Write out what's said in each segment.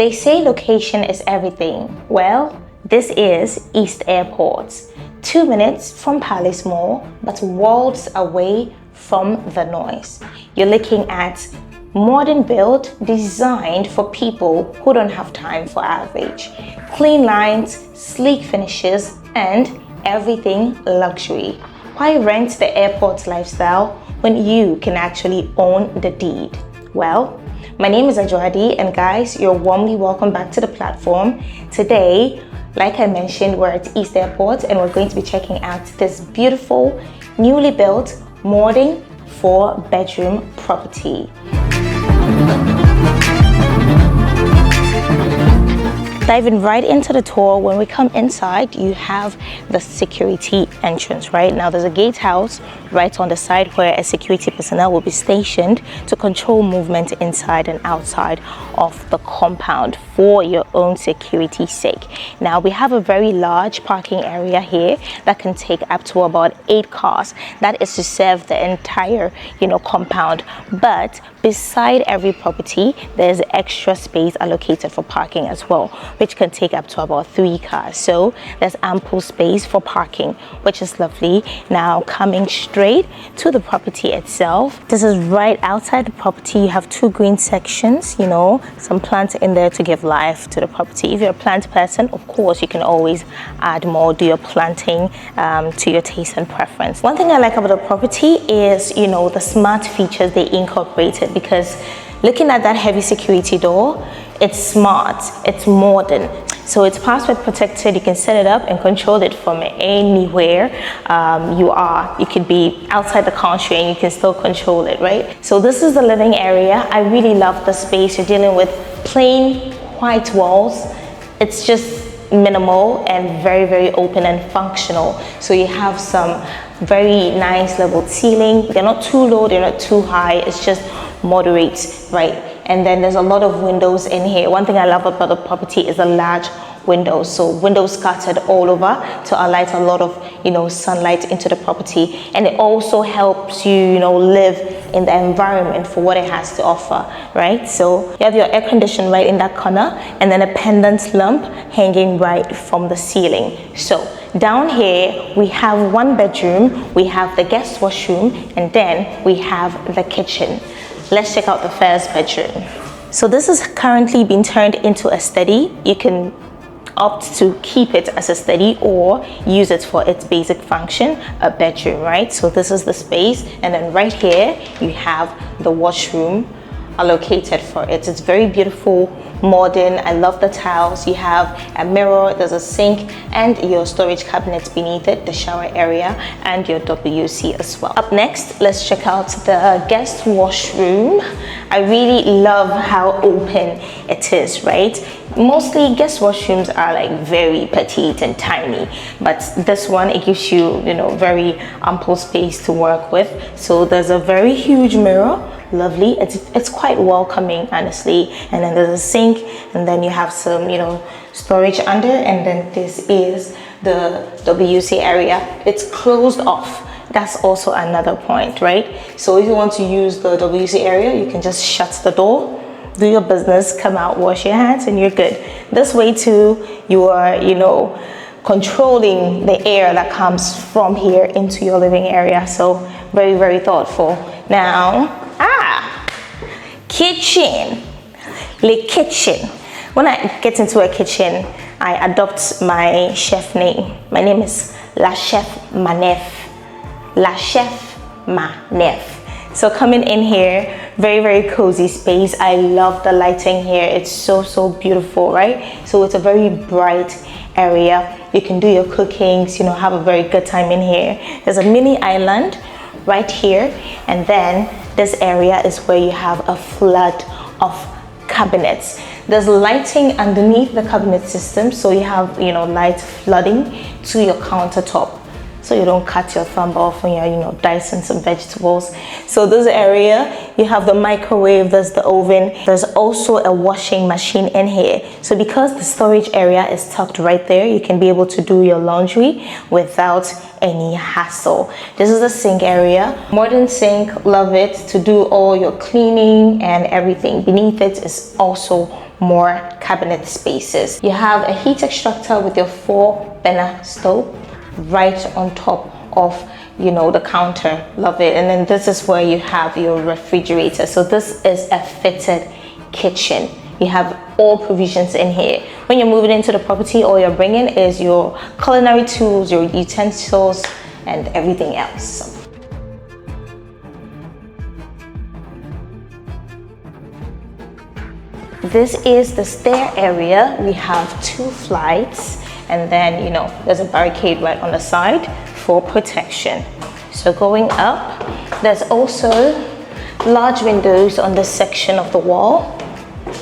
They say location is everything. Well, this is East Airport. 2 minutes from Palace Mall, but worlds away from the noise. You're looking at modern build designed for people who don't have time for average. Clean lines, sleek finishes, and everything luxury. Why rent the airport lifestyle when you can actually own the deed? Well, my name is Addy, and guys, you're warmly welcome back to the platform. Today, like I mentioned, we're at East Airport and we're going to be checking out this beautiful, newly built, modern 4-bedroom property. Diving right into the tour, when we come inside, you have the security entrance. Right now, there's a gatehouse right on the side where a security personnel will be stationed to control movement inside and outside of the compound for your own security sake. Now, we have a very large parking area here that can take up to about 8 cars. That is to serve the entire, compound. But beside every property, there's extra space allocated for parking as well, which can take up to about 3 cars. So there's ample space for parking, which is lovely. Now, coming straight to the property itself, this is right outside the property. You have 2 green sections, some plants in there to give life to the property. If you're a plant person, of course, you can always add more, do your planting to your taste and preference. One thing I like about the property is, the smart features they incorporated, because looking at that heavy security door, it's smart, it's modern. So it's password protected. You can set it up and control it from anywhere you are. You could be outside the country and you can still control it, right? So this is the living area. I really love the space. You're dealing with plain white walls. It's just minimal and very, very open and functional. So you have some very nice leveled ceiling. They're not too low, they're not too high. It's just moderate, right? And then there's a lot of windows in here. One thing I love about the property is the large windows. So windows scattered all over to alight a lot of, sunlight into the property. And it also helps you, live in the environment for what it has to offer, right? So you have your air conditioner right in that corner, and then a pendant lamp hanging right from the ceiling. So down here, we have 1 bedroom, we have the guest washroom, and then we have the kitchen. Let's check out the first bedroom. So this is currently being turned into a study. You can opt to keep it as a study or use it for its basic function, a bedroom, right? So this is the space, and then right here you have the washroom allocated for it. It's very beautiful, modern. I love the tiles. You have a mirror, there's a sink, and your storage cabinets beneath it, the shower area, and your WC as well. Up next, let's check out the guest washroom. I really love how open it is, right? Mostly guest washrooms are like very petite and tiny, but this one, it gives you, very ample space to work with. So there's a very huge mirror. Lovely. It's quite welcoming, honestly. And then there's a sink, and then you have some storage under, and then this is the WC area. It's closed off. That's also another point, right? So if you want to use the WC area, you can just shut the door, do your business, come out, wash your hands, and you're good. This way too, you are controlling the air that comes from here into your living area. So very, very thoughtful. Now, kitchen. The kitchen. When I get into a kitchen, I adopt my chef name. My name is La Chef Manef. La Chef Manef. So coming in here, very, very cozy space. I love the lighting here. It's so, so beautiful, right? So it's a very bright area. You can do your cookings, have a very good time in here. There's a mini island right here, and then this area is where you have a flood of cabinets. There's lighting underneath the cabinet system, so you have light flooding to your countertop, so you don't cut your thumb off when you're dicing some vegetables. So this area, you have the microwave, there's the oven, there's also a washing machine in here. So because the storage area is tucked right there, you can be able to do your laundry without any hassle. This is the sink area, modern sink, love it, to do all your cleaning and everything. Beneath it is also more cabinet spaces. You have a heat extractor with your 4-burner stove right on top of the counter. Love it. And then this is where you have your refrigerator. So this is a fitted kitchen. You have all provisions in here. When you're moving into the property, all you're bringing is your culinary tools, your utensils, and everything else. This is the stair area. We have 2 flights, and then there's a barricade right on the side for protection. So going up, there's also large windows on this section of the wall.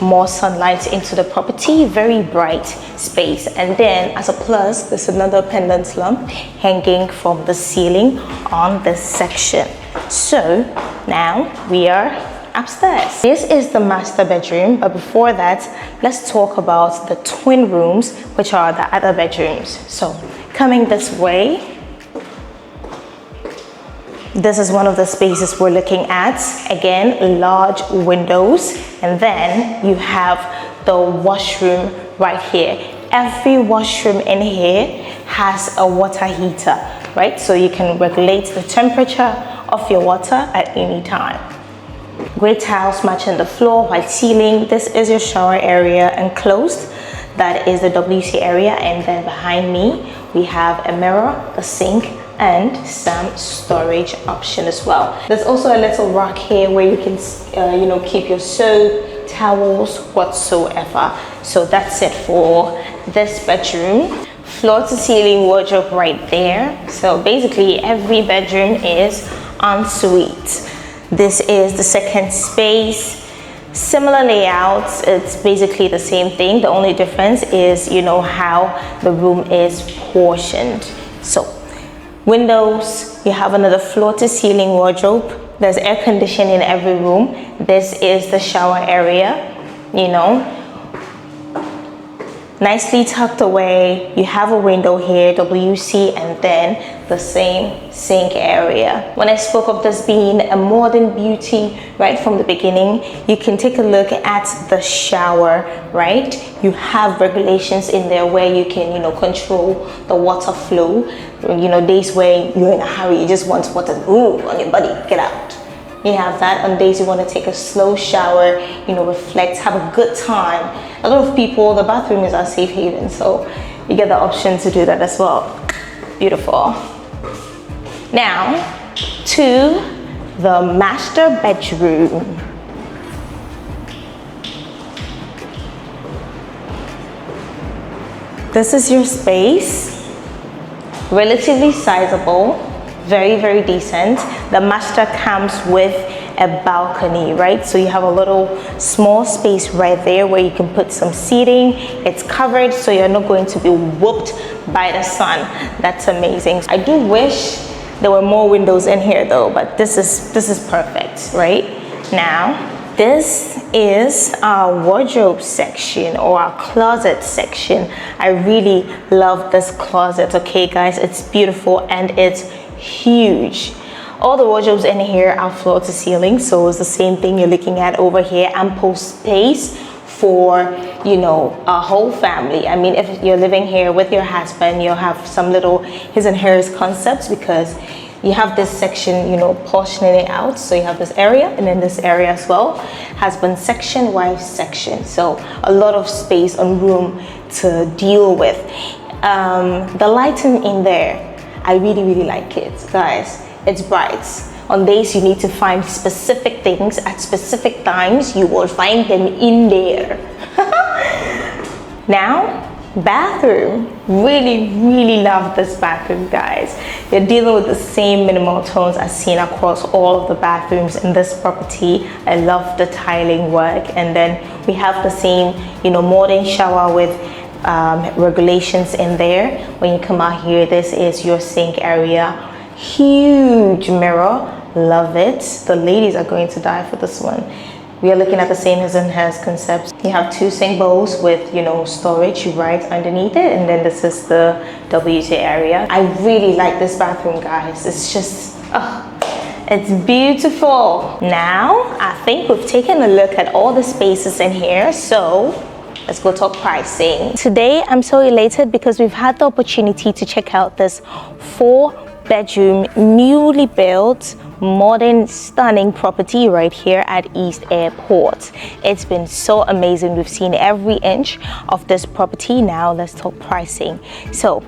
More sunlight into the property, very bright space. And then as a plus, there's another pendant lamp hanging from the ceiling on this section. So now we are upstairs. This is the master bedroom, but before that, let's talk about the twin rooms, which are the other bedrooms. So coming this way, this is one of the spaces we're looking at. Again, large windows, and then you have the washroom right here. Every washroom in here has a water heater, right? So you can regulate the temperature of your water at any time. Gray tiles matching the floor, white ceiling. This is your shower area enclosed. That is the WC area, and then behind me we have a mirror, a sink, and some storage option as well. There's also a little rack here where you can keep your soap, towels, whatsoever. So that's it for this bedroom. Floor to ceiling wardrobe right there. So basically every bedroom is en suite. This is the second space. Similar layouts, it's basically the same thing. The only difference is how the room is portioned. So windows, you have another floor to ceiling wardrobe. There's air conditioning in every room. This is the shower area, nicely tucked away. You have a window here, WC, and then the same sink area. When I spoke of this being a modern beauty right from the beginning, you can take a look at the shower, right? You have regulations in there where you can, control the water flow. Days where you're in a hurry, you just want water to move on your body, get out. You have that. On days you want to take a slow shower, reflect, have a good time. A lot of people, the bathroom is our safe haven, so you get the option to do that as well. Beautiful. Now to the master bedroom. This is your space. Relatively sizable, very, very decent. The master comes with a balcony, right? So you have a little small space right there where you can put some seating. It's covered, so you're not going to be whooped by the sun. That's amazing. I do wish there were more windows in here though, but this is perfect, right? Now, this is our wardrobe section or our closet section. I really love this closet, okay guys? It's beautiful and it's huge. All the wardrobes in here are floor to ceiling, so it's the same thing you're looking at over here. Ample space for a whole family. I mean, if you're living here with your husband, you'll have some little his and hers concepts, because you have this section, portioning it out. So you have this area and then this area as well. Husband section, wife section. So a lot of space and room to deal with. The lighting in there, I really, really like it, guys. It's bright. On days you need to find specific things at specific times, you will find them in there. Now, bathroom. Really, really love this bathroom, guys. You're dealing with the same minimal tones as seen across all of the bathrooms in this property. I love the tiling work, and then we have the same, modern shower with regulations in there. When you come out here, this is your sink area. Huge mirror, love it. The ladies are going to die for this one. We are looking at the same his and hers concepts. You have 2 sink bowls with storage right underneath it, and then this is the WC area. I really like this bathroom, guys. It's just It's beautiful. Now, I think we've taken a look at all the spaces in here, so let's go talk pricing. Today, I'm so elated because we've had the opportunity to check out this 4-bedroom, newly built, modern, stunning property right here at East Airport. It's been so amazing. We've seen every inch of this property. Now let's talk pricing. So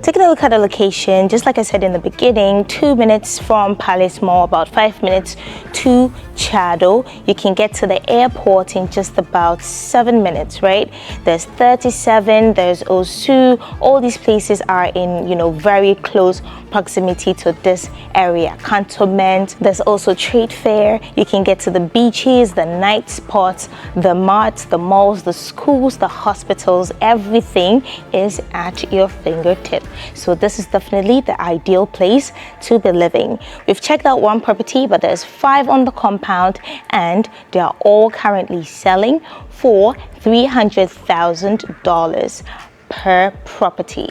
taking a look at the location, just like I said in the beginning, 2 minutes from Palace Mall, about 5 minutes to Chado. You can get to the airport in just about 7 minutes, right? There's 37, there's Osu. All these places are in, very close proximity to this area. Cantonment. There's also trade fair. You can get to the beaches, the night spots, the marts, the malls, the schools, the hospitals. Everything is at your fingertip. So this is definitely the ideal place to be living. We've checked out one property, but there's 5 on the compound, and they are all currently selling for $300,000 per property.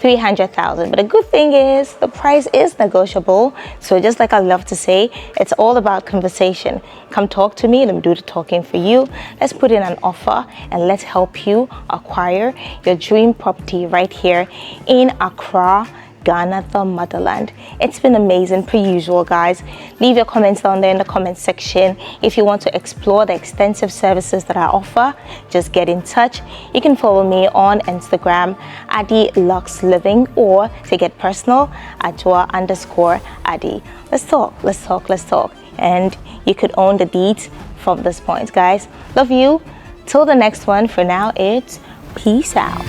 300,000. But the good thing is the price is negotiable. So just like I love to say, it's all about conversation. Come talk to me, let me do the talking for you. Let's put in an offer and let's help you acquire your dream property right here in Accra, Ghana, the motherland. It's been amazing per usual, guys. Leave your comments down there in the comment section. If you want to explore the extensive services that I offer, just get in touch. You can follow me on Instagram, Addy Lux Living, or to get personal, Adwoa_Addy. Let's talk, let's talk, let's talk. And you could own the deeds from this point, guys. Love you. Till the next one. For now, it's peace out.